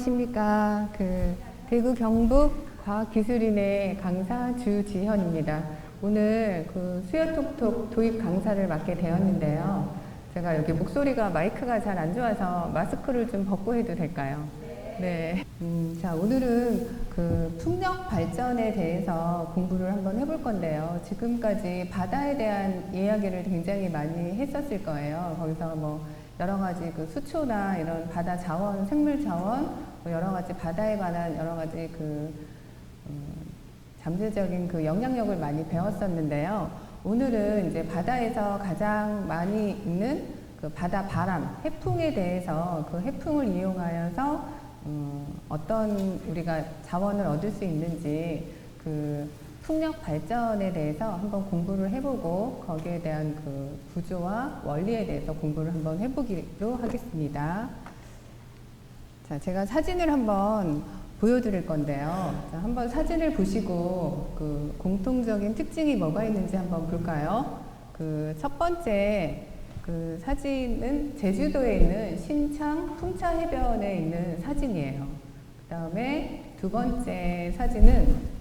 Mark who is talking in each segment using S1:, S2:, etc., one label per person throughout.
S1: 안녕하십니까. 대구 경북 과학기술인의 강사 주지현입니다. 오늘 수요톡톡 도입 강사를 맡게 되었는데요. 제가 여기 목소리가 마이크가 잘 안 좋아서 마스크를 좀 벗고 해도 될까요? 네. 자, 오늘은 풍력 발전에 대해서 공부를 한번 해볼 건데요. 지금까지 바다에 대한 이야기를 굉장히 많이 했었을 거예요. 거기서 뭐 여러 가지 수초나 이런 바다 자원, 생물 자원, 뭐 여러 가지 바다에 관한 여러 가지 잠재적인 영향력을 많이 배웠었는데요. 오늘은 이제 바다에서 가장 많이 있는 바다 바람, 해풍에 대해서 해풍을 이용하여서 어떤 우리가 자원을 얻을 수 있는지 풍력 발전에 대해서 한번 공부를 해보고 거기에 대한 구조와 원리에 대해서 공부를 한번 해보기로 하겠습니다. 자, 제가 사진을 한번 보여드릴 건데요. 자, 한번 사진을 보시고 공통적인 특징이 뭐가 있는지 한번 볼까요? 첫 번째 사진은 제주도에 있는 신창 풍차 해변에 있는 사진이에요. 그 다음에 두 번째 사진은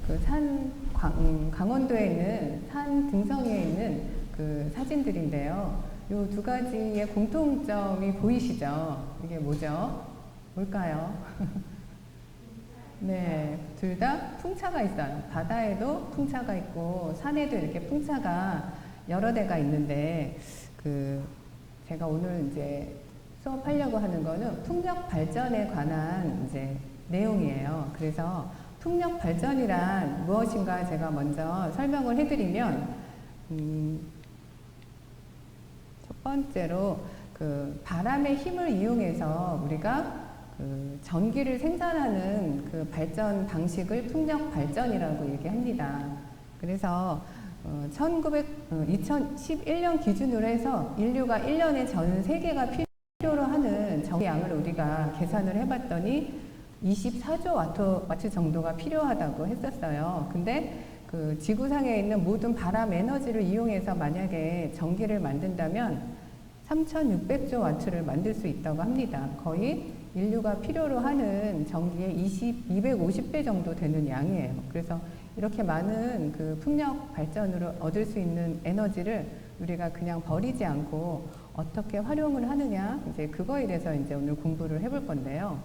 S1: 강원도에 있는 산 등성이에 있는 사진들인데요. 이 두 가지의 공통점이 보이시죠? 이게 뭐죠? 뭘까요? 네, 둘 다 풍차가 있어요. 바다에도 풍차가 있고 산에도 이렇게 풍차가 여러 대가 있는데 제가 오늘 이제 수업하려고 하는 거는 풍력 발전에 관한 이제 내용이에요. 그래서 풍력 발전이란 무엇인가 제가 먼저 설명을 해드리면 첫 번째로 바람의 힘을 이용해서 우리가 전기를 생산하는 발전 방식을 풍력 발전이라고 얘기합니다. 그래서 2011년 기준으로 해서 인류가 1년에 전 세계가 필요로 하는 전기량을 우리가 계산을 해봤더니 24조 와트 정도가 필요하다고 했었어요. 근데 지구상에 있는 모든 바람 에너지를 이용해서 만약에 전기를 만든다면 3600조 와트를 만들 수 있다고 합니다. 거의 인류가 필요로 하는 전기의 250배 정도 되는 양이에요. 그래서 이렇게 많은 풍력 발전으로 얻을 수 있는 에너지를 우리가 그냥 버리지 않고 어떻게 활용을 하느냐, 이제 그거에 대해서 이제 오늘 공부를 해볼 건데요.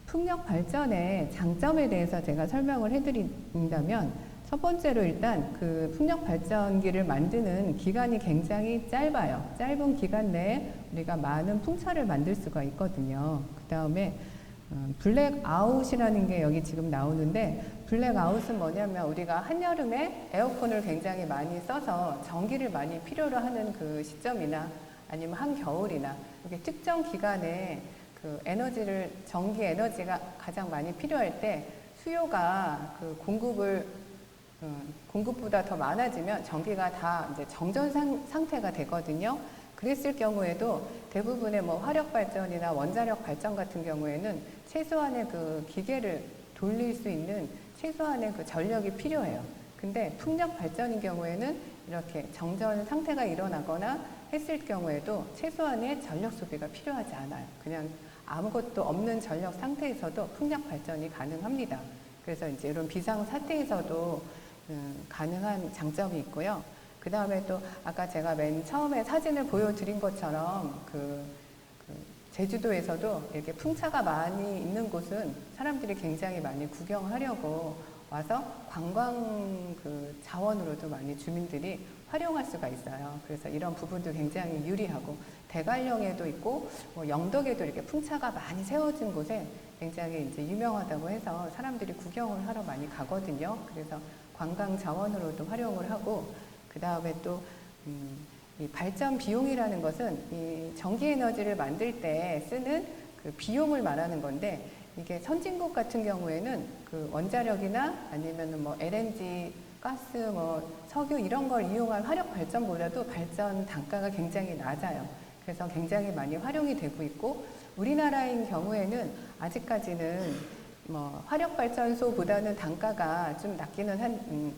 S1: 풍력 발전의 장점에 대해서 제가 설명을 해드린다면 첫 번째로 일단 풍력 발전기를 만드는 기간이 굉장히 짧아요. 짧은 기간 내에 우리가 많은 풍차를 만들 수가 있거든요. 그 다음에 블랙아웃이라는 게 여기 지금 나오는데, 블랙아웃은 뭐냐면 우리가 한여름에 에어컨을 굉장히 많이 써서 전기를 많이 필요로 하는 시점이나 아니면 한겨울이나 이렇게 특정 기간에 전기 에너지가 가장 많이 필요할 때 수요가 공급보다 더 많아지면 전기가 다 이제 정전 상태가 되거든요. 그랬을 경우에도 대부분의 화력 발전이나 원자력 발전 같은 경우에는 최소한의 기계를 돌릴 수 있는 최소한의 전력이 필요해요. 근데 풍력 발전인 경우에는 이렇게 정전 상태가 일어나거나 했을 경우에도 최소한의 전력 소비가 필요하지 않아요. 그냥 아무것도 없는 전력 상태에서도 풍력 발전이 가능합니다. 그래서 이제 이런 비상 사태에서도 가능한 장점이 있고요. 그 다음에 또 아까 제가 맨 처음에 사진을 보여드린 것처럼 제주도에서도 이렇게 풍차가 많이 있는 곳은 사람들이 굉장히 많이 구경하려고 와서 관광 자원으로도 많이 주민들이 활용할 수가 있어요. 그래서 이런 부분도 굉장히 유리하고, 대관령에도 있고 영덕에도 이렇게 풍차가 많이 세워진 곳에 굉장히 이제 유명하다고 해서 사람들이 구경을 하러 많이 가거든요. 그래서 관광 자원으로도 활용을 하고, 그 다음에 또 이 발전 비용이라는 것은 이 전기 에너지를 만들 때 쓰는 비용을 말하는 건데, 이게 선진국 같은 경우에는 원자력이나 아니면은 LNG, 가스, 석유 이런 걸 이용한 화력 발전보다도 발전 단가가 굉장히 낮아요. 그래서 굉장히 많이 활용이 되고 있고, 우리나라인 경우에는 아직까지는 화력 발전소보다는 단가가 좀 낮기는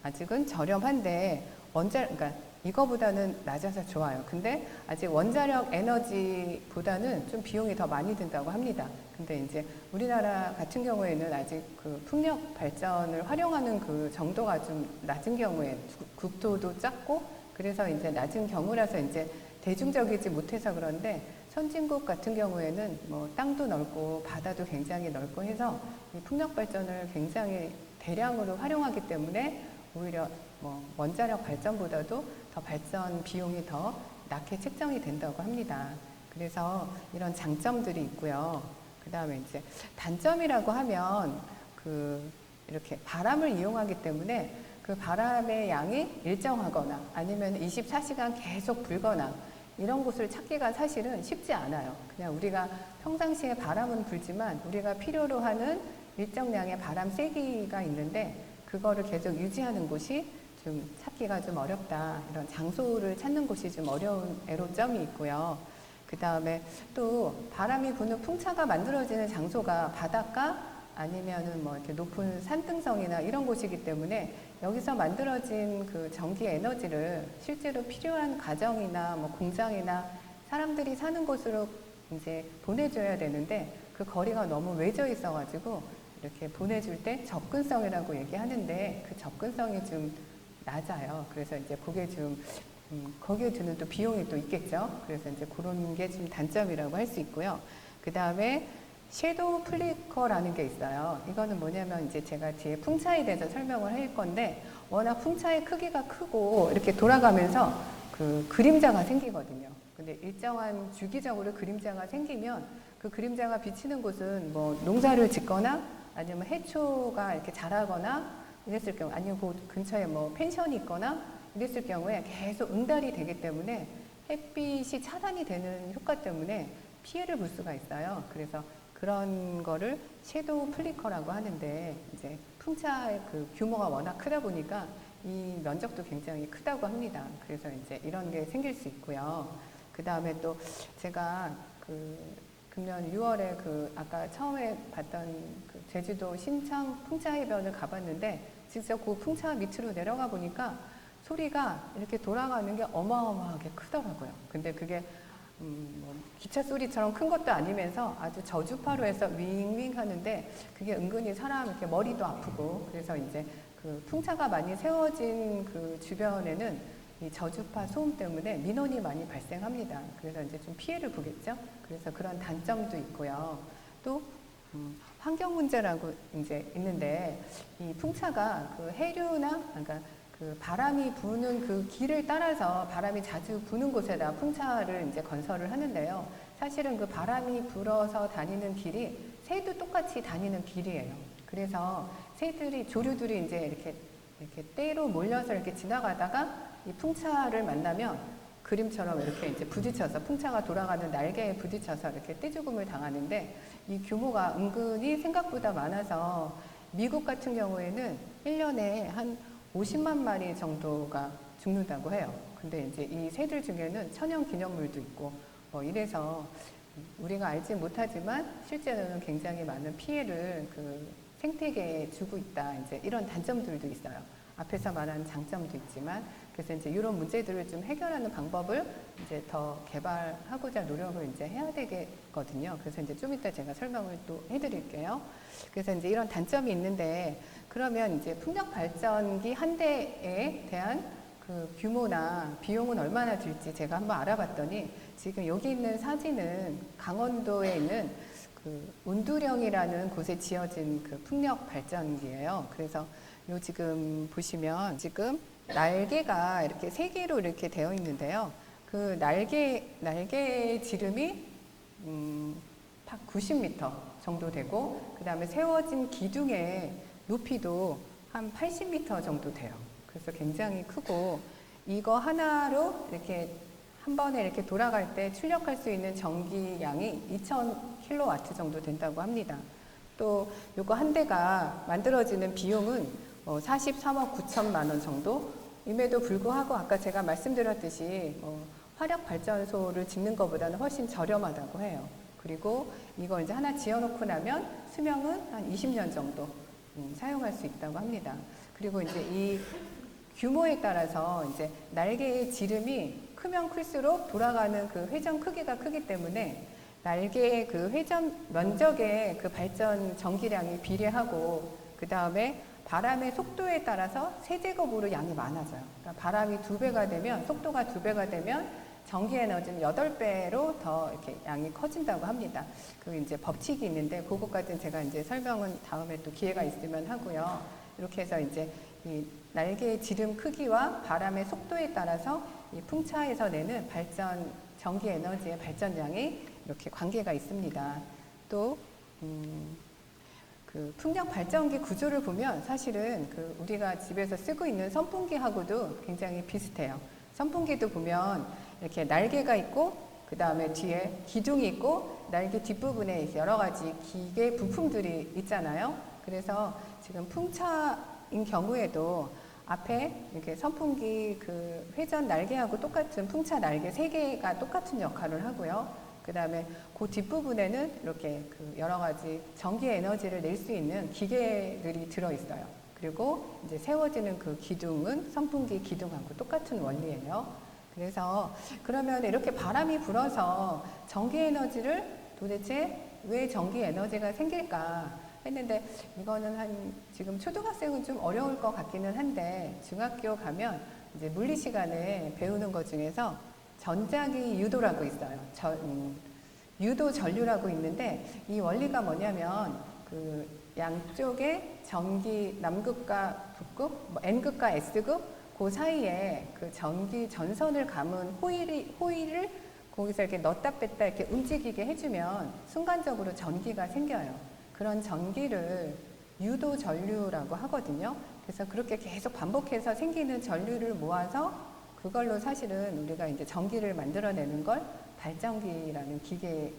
S1: 아직은 저렴한데 그러니까 이거보다는 낮아서 좋아요. 근데 아직 원자력 에너지보다는 좀 비용이 더 많이 든다고 합니다. 근데 이제 우리나라 같은 경우에는 아직 그 풍력 발전을 활용하는 그 정도가 좀 낮은 경우에 국토도 작고 그래서 이제 낮은 경우라서 이제 대중적이지 못해서 그런데 선진국 같은 경우에는 뭐 땅도 넓고 바다도 굉장히 넓고 해서 이 풍력 발전을 굉장히 대량으로 활용하기 때문에 오히려 뭐 원자력 발전보다도 더 발전 비용이 더 낮게 책정이 된다고 합니다. 그래서 이런 장점들이 있고요. 그 다음에 이제 단점이라고 하면 그 이렇게 바람을 이용하기 때문에 그 바람의 양이 일정하거나 아니면 24시간 계속 불거나 이런 곳을 찾기가 사실은 쉽지 않아요. 그냥 우리가 평상시에 바람은 불지만 우리가 필요로 하는 일정량의 바람 세기가 있는데 그거를 계속 유지하는 곳이 좀 찾기가 좀 어렵다. 이런 장소를 찾는 곳이 좀 어려운 애로점이 있고요. 그 다음에 또 바람이 부는 풍차가 만들어지는 장소가 바닷가 아니면은 뭐 이렇게 높은 산등성이나 이런 곳이기 때문에 여기서 만들어진 그 전기 에너지를 실제로 필요한 가정이나 뭐 공장이나 사람들이 사는 곳으로 이제 보내줘야 되는데 그 거리가 너무 외져 있어가지고 이렇게 보내줄 때 접근성이라고 얘기하는데 그 접근성이 좀 낮아요. 그래서 이제 그게 좀 거기에 드는 또 비용이 또 있겠죠. 그래서 이제 그런 게 좀 단점이라고 할 수 있고요. 그 다음에 섀도우 플리커라는 게 있어요. 이거는 뭐냐면 이제 제가 뒤에 풍차에 대해서 설명을 할 건데 워낙 풍차의 크기가 크고 이렇게 돌아가면서 그 그림자가 생기거든요. 근데 일정한 주기적으로 그림자가 생기면 그 그림자가 비치는 곳은 뭐 농사를 짓거나 아니면 해초가 이렇게 자라거나 이랬을 경우 아니면 그 근처에 뭐 펜션이 있거나 이랬을 경우에 계속 응달이 되기 때문에 햇빛이 차단이 되는 효과 때문에 피해를 볼 수가 있어요. 그래서 그런 거를 섀도우 플리커라고 하는데 이제 풍차의 그 규모가 워낙 크다 보니까 이 면적도 굉장히 크다고 합니다. 그래서 이제 이런 게 생길 수 있고요. 그 다음에 또 제가 그 금년 6월에 그 아까 처음에 봤던 그 제주도 신청 풍차해변을 가봤는데 직접 그 풍차 밑으로 내려가 보니까 소리가 이렇게 돌아가는 게 어마어마하게 크더라고요. 근데 그게 뭐 기차 소리처럼 큰 것도 아니면서 아주 저주파로 해서 윙윙 하는데 그게 은근히 사람 이렇게 머리도 아프고 그래서 이제 그 풍차가 많이 세워진 그 주변에는 이 저주파 소음 때문에 민원이 많이 발생합니다. 그래서 이제 좀 피해를 보겠죠. 그래서 그런 단점도 있고요. 또 환경 문제라고 이제 있는데 이 풍차가 그 해류나 그러니까 그 바람이 부는 그 길을 따라서 바람이 자주 부는 곳에다 풍차를 이제 건설을 하는데요. 사실은 그 바람이 불어서 다니는 길이 새도 똑같이 다니는 길이에요. 그래서 새들이 조류들이 이제 이렇게 떼로 몰려서 이렇게 지나가다가 이 풍차를 만나면 그림처럼 이렇게 이제 부딪혀서 풍차가 돌아가는 날개에 부딪혀서 이렇게 떼죽음을 당하는데 이 규모가 은근히 생각보다 많아서 미국 같은 경우에는 1년에 한 50만 마리 정도가 죽는다고 해요. 근데 이제 이 새들 중에는 천연 기념물도 있고 뭐 이래서 우리가 알지 못하지만 실제로는 굉장히 많은 피해를 그 생태계에 주고 있다. 이제 이런 단점들도 있어요. 앞에서 말한 장점도 있지만 그래서 이제 이런 문제들을 좀 해결하는 방법을 이제 더 개발하고자 노력을 이제 해야 되겠거든요. 그래서 이제 좀 이따 제가 설명을 또 해드릴게요. 그래서 이제 이런 단점이 있는데 그러면 이제 풍력 발전기 한 대에 대한 그 규모나 비용은 얼마나 들지 제가 한번 알아봤더니 지금 여기 있는 사진은 강원도에 있는 그 운두령이라는 곳에 지어진 그 풍력 발전기예요. 그래서 요 지금 보시면 지금 날개가 이렇게 세 개로 이렇게 되어 있는데요. 그 날개 지름이 90m 정도 되고 그 다음에 세워진 기둥의 높이도 한 80m 정도 돼요. 그래서 굉장히 크고 이거 하나로 이렇게 한 번에 이렇게 돌아갈 때 출력할 수 있는 전기량이 2000kW 정도 된다고 합니다. 또 이거 한 대가 만들어지는 비용은 43억 9천만 원 정도임에도 불구하고 아까 제가 말씀드렸듯이 화력 발전소를 짓는 것보다는 훨씬 저렴하다고 해요. 그리고 이거 이제 하나 지어놓고 나면 수명은 한 20년 정도 사용할 수 있다고 합니다. 그리고 이제 이 규모에 따라서 이제 날개의 지름이 크면 클수록 돌아가는 그 회전 크기가 크기 때문에 날개의 그 회전 면적의 그 발전 전기량이 비례하고, 그 다음에 바람의 속도에 따라서 세제곱으로 양이 많아져요. 그러니까 바람이 2배가 되면, 속도가 2배가 되면 전기 에너지는 8배로 더 이렇게 양이 커진다고 합니다. 그 이제 법칙이 있는데, 그것까지는 제가 이제 설명은 다음에 또 기회가 있으면 하고요. 이렇게 해서 이제 이 날개의 지름 크기와 바람의 속도에 따라서 이 풍차에서 내는 발전, 전기 에너지의 발전량이 이렇게 관계가 있습니다. 또, 그 풍력 발전기 구조를 보면 사실은 그 우리가 집에서 쓰고 있는 선풍기하고도 굉장히 비슷해요. 선풍기도 보면 이렇게 날개가 있고, 그 다음에 뒤에 기둥이 있고, 날개 뒷부분에 여러 가지 기계 부품들이 있잖아요. 그래서 지금 풍차인 경우에도 앞에 이렇게 선풍기 그 회전 날개하고 똑같은 풍차 날개 3개가 똑같은 역할을 하고요. 그 다음에 그 뒷부분에는 이렇게 그 여러 가지 전기 에너지를 낼 수 있는 기계들이 들어있어요. 그리고 이제 세워지는 그 기둥은 선풍기 기둥하고 똑같은 원리예요. 그래서 그러면 이렇게 바람이 불어서 전기 에너지를 도대체 왜 전기 에너지가 생길까 했는데, 이거는 지금 초등학생은 좀 어려울 것 같기는 한데, 중학교 가면 이제 물리 시간에 배우는 것 중에서 전자기 유도라고 있어요. 유도 전류라고 있는데, 이 원리가 뭐냐면 그 양쪽에 전기 남극과 북극, 뭐 N극과 S극 그 사이에 그 전기 전선을 감은 호일을 거기서 이렇게 넣었다 뺐다 이렇게 움직이게 해주면 순간적으로 전기가 생겨요. 그런 전기를 유도 전류라고 하거든요. 그래서 그렇게 계속 반복해서 생기는 전류를 모아서 그걸로 사실은 우리가 이제 전기를 만들어내는 걸 발전기라는 기계를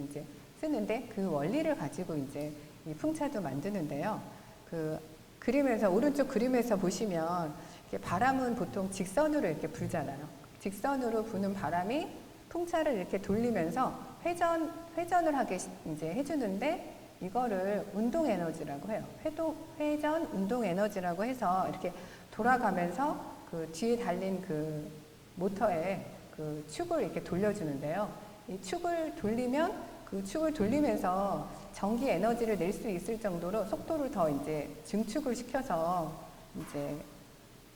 S1: 이제 쓰는데, 그 원리를 가지고 이제 이 풍차도 만드는데요. 그 그림에서, 오른쪽 그림에서 보시면 이렇게 바람은 보통 직선으로 이렇게 불잖아요. 직선으로 부는 바람이 풍차를 이렇게 돌리면서 회전을 하게 이제 해주는데, 이거를 운동 에너지라고 해요. 회전 운동 에너지라고 해서 이렇게 돌아가면서 그 뒤에 달린 그 모터에 그 축을 이렇게 돌려주는데요. 이 축을 돌리면 그 축을 돌리면서 전기 에너지를 낼 수 있을 정도로 속도를 더 이제 증축을 시켜서 이제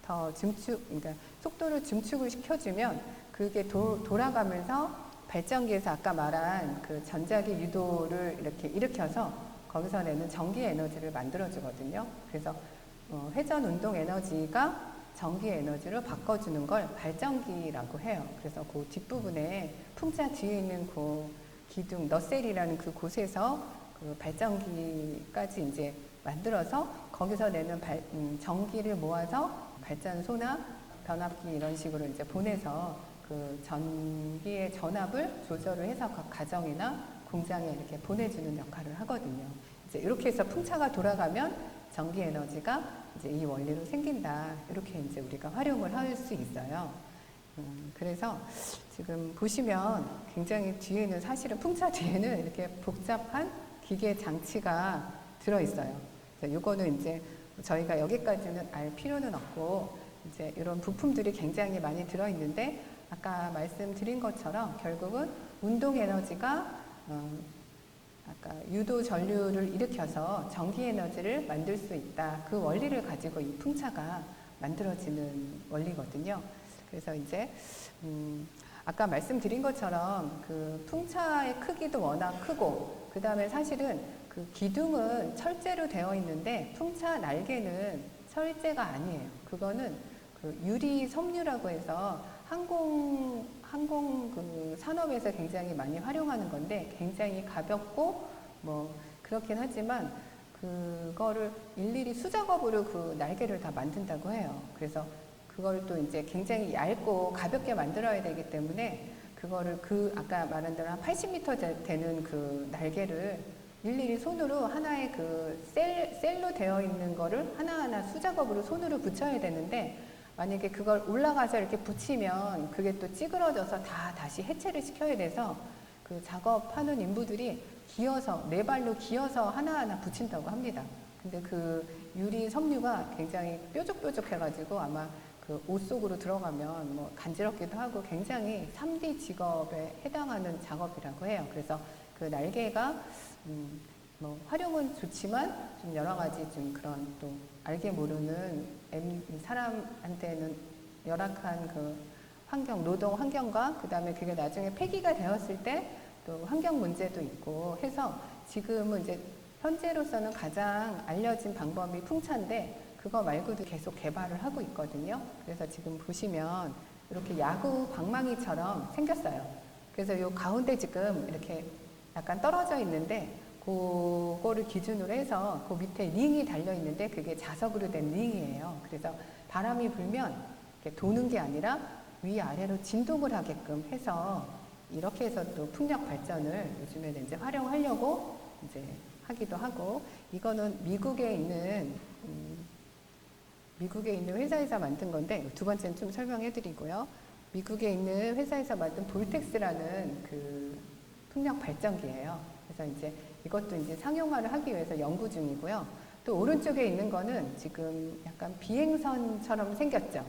S1: 더 그러니까 속도를 증축을 시켜주면 그게 돌아가면서 발전기에서 아까 말한 그 전자기 유도를 이렇게 일으켜서 거기서 내는 전기 에너지를 만들어주거든요. 그래서 회전 운동 에너지가 전기 에너지로 바꿔주는 걸 발전기라고 해요. 그래서 그 뒷부분에 풍차 뒤에 있는 그 기둥, 너셀이라는 그 곳에서 그 발전기까지 이제 만들어서 거기서 내는 전기를 모아서 발전소나 변압기 이런 식으로 이제 보내서 그 전기의 전압을 조절을 해서 각 가정이나 공장에 이렇게 보내주는 역할을 하거든요. 이제 이렇게 해서 풍차가 돌아가면 전기 에너지가 이제 이 원리로 생긴다. 이렇게 이제 우리가 활용을 할 수 있어요. 그래서 지금 보시면 굉장히 뒤에는, 사실은 풍차 뒤에는 이렇게 복잡한 기계 장치가 들어있어요. 이거는 이제 저희가 여기까지는 알 필요는 없고, 이제 이런 부품들이 굉장히 많이 들어있는데, 아까 말씀드린 것처럼 결국은 운동 에너지가 아까 유도 전류를 일으켜서 전기 에너지를 만들 수 있다. 그 원리를 가지고 이 풍차가 만들어지는 원리거든요. 그래서 이제 아까 말씀드린 것처럼 그 풍차의 크기도 워낙 크고, 그 다음에 사실은 그 기둥은 철제로 되어 있는데 풍차 날개는 철제가 아니에요. 그거는 그 유리 섬유라고 해서 항공 그 산업에서 굉장히 많이 활용하는 건데, 굉장히 가볍고 뭐 그렇긴 하지만 그거를 일일이 수작업으로 그 날개를 다 만든다고 해요. 그래서 그걸 또 이제 굉장히 얇고 가볍게 만들어야 되기 때문에 그거를 그 아까 말한 대로 한 80m 되는 그 날개를 일일이 손으로 하나의 그 셀로 되어 있는 거를 하나하나 수작업으로 손으로 붙여야 되는데, 만약에 그걸 올라가서 이렇게 붙이면 그게 또 찌그러져서 다시 해체를 시켜야 돼서 그 작업하는 인부들이 기어서, 네 발로 기어서 하나하나 붙인다고 합니다. 근데 그 유리 섬유가 굉장히 뾰족뾰족해가지고 아마 그 옷 속으로 들어가면 뭐 간지럽기도 하고 굉장히 3D 직업에 해당하는 작업이라고 해요. 그래서 그 날개가 뭐 활용은 좋지만 좀 여러 가지 좀 그런 또 알게 모르는 사람한테는 열악한 그 환경, 노동 환경과 그 다음에 그게 나중에 폐기가 되었을 때 또 환경 문제도 있고 해서 지금은 이제 현재로서는 가장 알려진 방법이 풍차인데 그거 말고도 계속 개발을 하고 있거든요. 그래서 지금 보시면 이렇게 야구 방망이처럼 생겼어요. 그래서 요 가운데 지금 이렇게 약간 떨어져 있는데 그거를 기준으로 해서 그 밑에 링이 달려 있는데 그게 자석으로 된 링이에요. 그래서 바람이 불면 이렇게 도는 게 아니라 위아래로 진동을 하게끔 해서 이렇게 해서 또 풍력 발전을 요즘에는 이제 활용하려고 이제 하기도 하고, 이거는 미국에 있는 회사에서 만든 건데 두 번째는 좀 설명해 드리고요. 미국에 있는 회사에서 만든 볼텍스라는 그 풍력 발전기예요. 그래서 이제 이것도 이제 상용화를 하기 위해서 연구 중이고요. 또 오른쪽에 있는 거는 지금 약간 비행선처럼 생겼죠.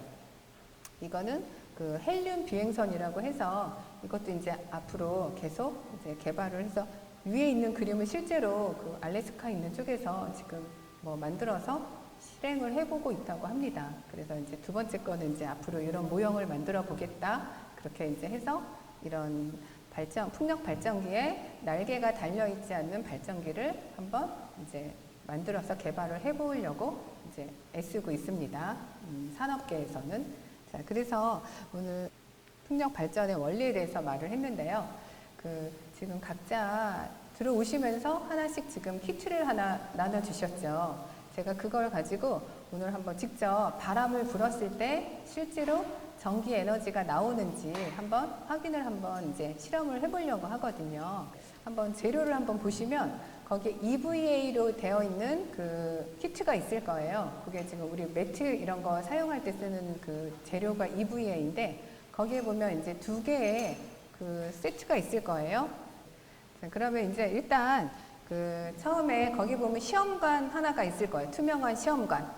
S1: 이거는 그 헬륨 비행선이라고 해서 이것도 이제 앞으로 계속 이제 개발을 해서 위에 있는 그림은 실제로 그 알래스카 있는 쪽에서 지금 뭐 만들어서 실행을 해보고 있다고 합니다. 그래서 이제 두 번째 거는 이제 앞으로 이런 모형을 만들어 보겠다. 그렇게 이제 해서 이런 풍력 발전기에 날개가 달려있지 않는 발전기를 한번 이제 만들어서 개발을 해보려고 이제 애쓰고 있습니다. 산업계에서는. 자, 그래서 오늘 풍력 발전의 원리에 대해서 말을 했는데요. 지금 각자 들어오시면서 하나씩 지금 키트를 하나 나눠주셨죠. 제가 그걸 가지고 오늘 한번 직접 바람을 불었을 때 실제로 전기 에너지가 나오는지 한번 확인을 한번 이제 실험을 해보려고 하거든요. 한번 재료를 한번 보시면 거기에 EVA로 되어 있는 그 키트가 있을 거예요. 그게 지금 우리 매트 이런 거 사용할 때 쓰는 그 재료가 EVA인데 거기에 보면 이제 두 개의 그 세트가 있을 거예요. 자, 그러면 이제 일단 그 처음에 거기 보면 시험관 하나가 있을 거예요. 투명한 시험관.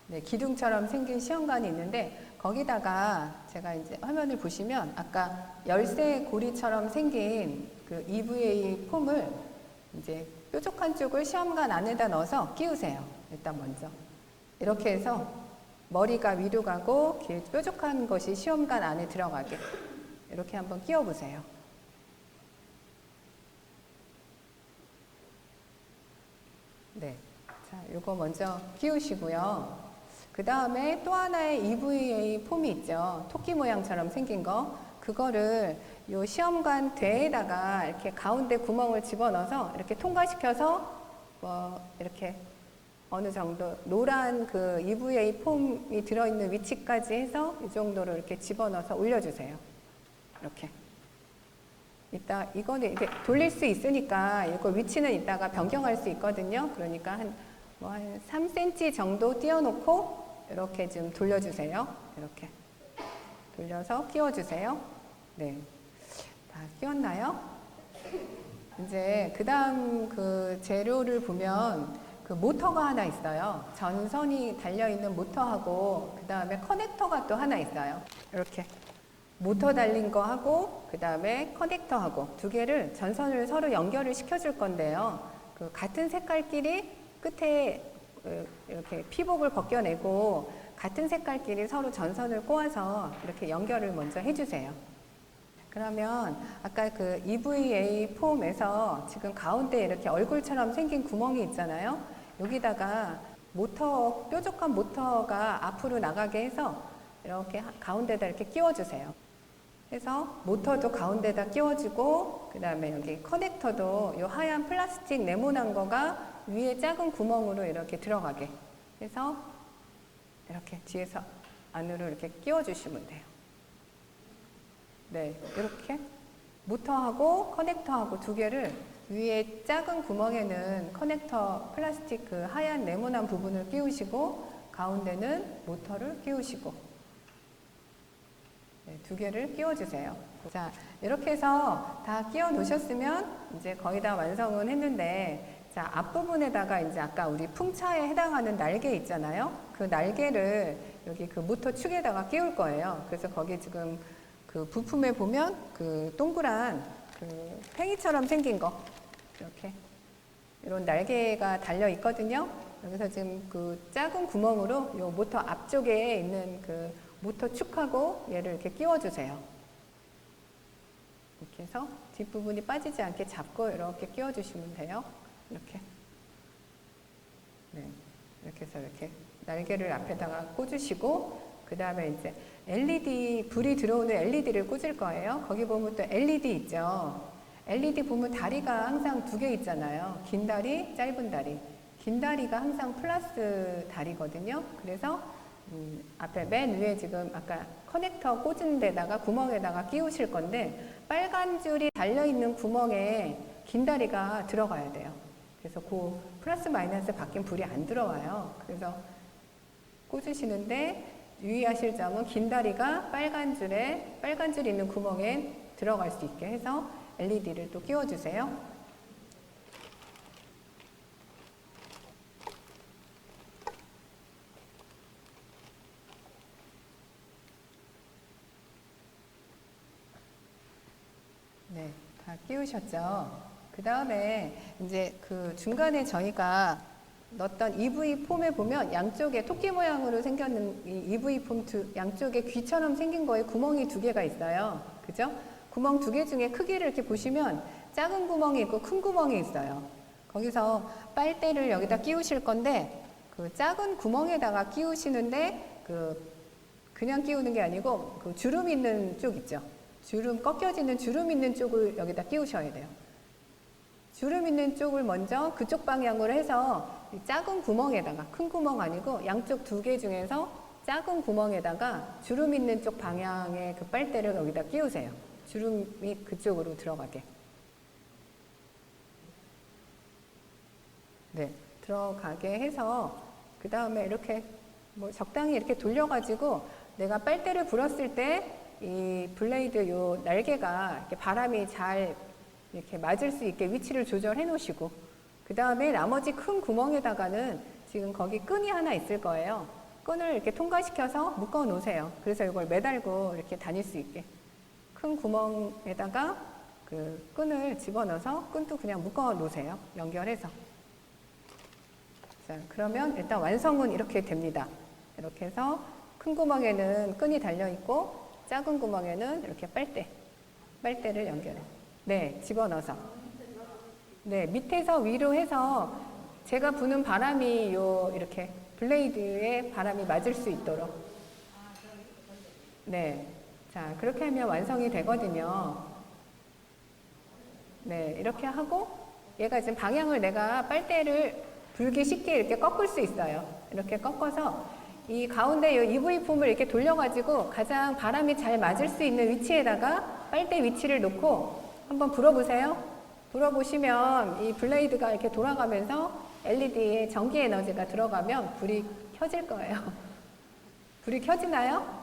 S1: 네, 기둥처럼 생긴 시험관이 있는데 거기다가 제가 이제 화면을 보시면 아까 열쇠 고리처럼 생긴 그 EVA 폼을 이제 뾰족한 쪽을 시험관 안에다 넣어서 끼우세요. 일단 먼저. 이렇게 해서 머리가 위로 가고 뾰족한 것이 시험관 안에 들어가게. 이렇게 한번 끼워 보세요. 네. 자, 요거 먼저 끼우시고요. 그 다음에 또 하나의 EVA 폼이 있죠. 토끼 모양처럼 생긴 거. 그거를 요 시험관 대에다가 이렇게 가운데 구멍을 집어넣어서 이렇게 통과시켜서 뭐 이렇게 어느 정도 노란 그 EVA 폼이 들어있는 위치까지 해서 이 정도로 이렇게 집어넣어서 올려주세요. 이렇게. 이거는 이렇게 돌릴 수 있으니까 이거 위치는 이따가 변경할 수 있거든요. 그러니까 한 3cm 정도 띄워놓고 이렇게 좀 돌려주세요. 이렇게 돌려서 끼워주세요. 네, 다 끼웠나요? 이제 그 다음 그 재료를 보면 그 모터가 하나 있어요. 전선이 달려있는 모터하고 그 다음에 커넥터가 또 하나 있어요. 이렇게 모터 달린 거 하고 그 다음에 커넥터하고 두 개를 전선을 서로 연결을 시켜줄 건데요. 그 같은 색깔끼리 끝에 이렇게 피복을 벗겨내고 같은 색깔끼리 서로 전선을 꼬아서 이렇게 연결을 먼저 해주세요. 그러면 아까 그 EVA 폼에서 지금 가운데 이렇게 얼굴처럼 생긴 구멍이 있잖아요. 여기다가 뾰족한 모터가 앞으로 나가게 해서 이렇게 가운데다 이렇게 끼워주세요. 해서 모터도 가운데다 끼워주고 그 다음에 여기 커넥터도 이 하얀 플라스틱 네모난 거가 위에 작은 구멍으로 이렇게 들어가게 해서 이렇게 뒤에서 안으로 이렇게 끼워주시면 돼요. 네, 이렇게 모터하고 커넥터하고 두 개를 위에 작은 구멍에는 커넥터 플라스틱 그 하얀 네모난 부분을 끼우시고 가운데는 모터를 끼우시고 네, 두 개를 끼워주세요. 자, 이렇게 해서 다 끼워 놓으셨으면 이제 거의 다 완성은 했는데 자, 앞부분에다가 이제 아까 우리 풍차에 해당하는 날개 있잖아요. 그 날개를 여기 그 모터 축에다가 끼울 거예요. 그래서 거기 지금 그 부품에 보면 그 동그란 그 팽이처럼 생긴 거 이렇게 이런 날개가 달려 있거든요. 여기서 지금 그 작은 구멍으로 요 모터 앞쪽에 있는 그 모터 축하고 얘를 이렇게 끼워주세요. 이렇게 해서 뒷부분이 빠지지 않게 잡고 이렇게 끼워주시면 돼요. 이렇게. 네. 이렇게 해서 이렇게 날개를 앞에다가 꽂으시고, 그 다음에 이제 LED, 불이 들어오는 LED를 꽂을 거예요. 거기 보면 또 LED 있죠. LED 보면 다리가 항상 두 개 있잖아요. 긴 다리, 짧은 다리. 긴 다리가 항상 플러스 다리거든요. 그래서 앞에 맨 위에 지금 아까 커넥터 꽂은 데다가 구멍에다가 끼우실 건데, 빨간 줄이 달려있는 구멍에 긴 다리가 들어가야 돼요. 그래서 그 플러스 마이너스 바뀐 불이 안 들어와요. 그래서 꽂으시는데 유의하실 점은 긴 다리가 빨간 줄 있는 구멍에 들어갈 수 있게 해서 LED를 또 끼워주세요. 네, 다 끼우셨죠? 그 다음에 이제 그 중간에 저희가 넣었던 EV 폼에 보면 양쪽에 토끼 모양으로 생겼는 이 EV 폼 양쪽에 귀처럼 생긴 거에 구멍이 두 개가 있어요. 그죠? 구멍 두 개 중에 크기를 이렇게 보시면 작은 구멍이 있고 큰 구멍이 있어요. 거기서 빨대를 여기다 끼우실 건데 그 작은 구멍에다가 끼우시는데 그냥 끼우는 게 아니고 그 주름 있는 쪽 있죠. 주름 꺾여지는 주름 있는 쪽을 여기다 끼우셔야 돼요. 주름 있는 쪽을 먼저 그쪽 방향으로 해서 작은 구멍에다가, 큰 구멍 아니고 양쪽 두 개 중에서 작은 구멍에다가 주름 있는 쪽 방향의 그 빨대를 여기다 끼우세요. 주름이 그쪽으로 들어가게. 네, 들어가게 해서 그 다음에 이렇게 뭐 적당히 이렇게 돌려가지고 내가 빨대를 불었을 때 이 블레이드 요 날개가 이렇게 바람이 잘 이렇게 맞을 수 있게 위치를 조절해 놓으시고, 그 다음에 나머지 큰 구멍에다가는 지금 거기 끈이 하나 있을 거예요. 끈을 이렇게 통과시켜서 묶어 놓으세요. 그래서 이걸 매달고 이렇게 다닐 수 있게. 큰 구멍에다가 그 끈을 집어넣어서 끈도 그냥 묶어 놓으세요. 연결해서. 자, 그러면 일단 완성은 이렇게 됩니다. 이렇게 해서 큰 구멍에는 끈이 달려 있고 작은 구멍에는 이렇게 빨대를 연결해요. 네, 집어넣어서. 네, 밑에서 위로 해서 제가 부는 바람이 이렇게 블레이드에 바람이 맞을 수 있도록. 네. 자, 그렇게 하면 완성이 되거든요. 네, 이렇게 하고 얘가 지금 방향을 내가 빨대를 불기 쉽게 이렇게 꺾을 수 있어요. 이렇게 꺾어서 이 가운데 이 EV 폼을 이렇게 돌려가지고 가장 바람이 잘 맞을 수 있는 위치에다가 빨대 위치를 놓고 한번 불어보세요. 불어보시면 이 블레이드가 이렇게 돌아가면서 LED에 전기 에너지가 들어가면 불이 켜질 거예요. 불이 켜지나요?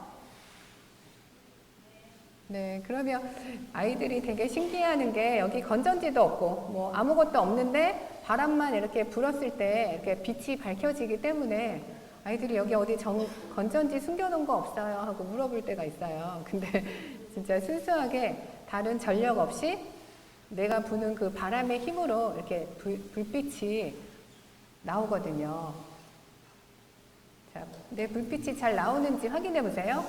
S1: 네, 그러면 아이들이 되게 신기해하는 게 여기 건전지도 없고 뭐 아무것도 없는데 바람만 이렇게 불었을 때 이렇게 빛이 밝혀지기 때문에 아이들이 여기 어디 건전지 숨겨놓은 거 없어요? 하고 물어볼 때가 있어요. 근데 진짜 순수하게 다른 전력 없이 내가 부는 그 바람의 힘으로 이렇게 불빛이 나오거든요. 자, 내 불빛이 잘 나오는지 확인해 보세요.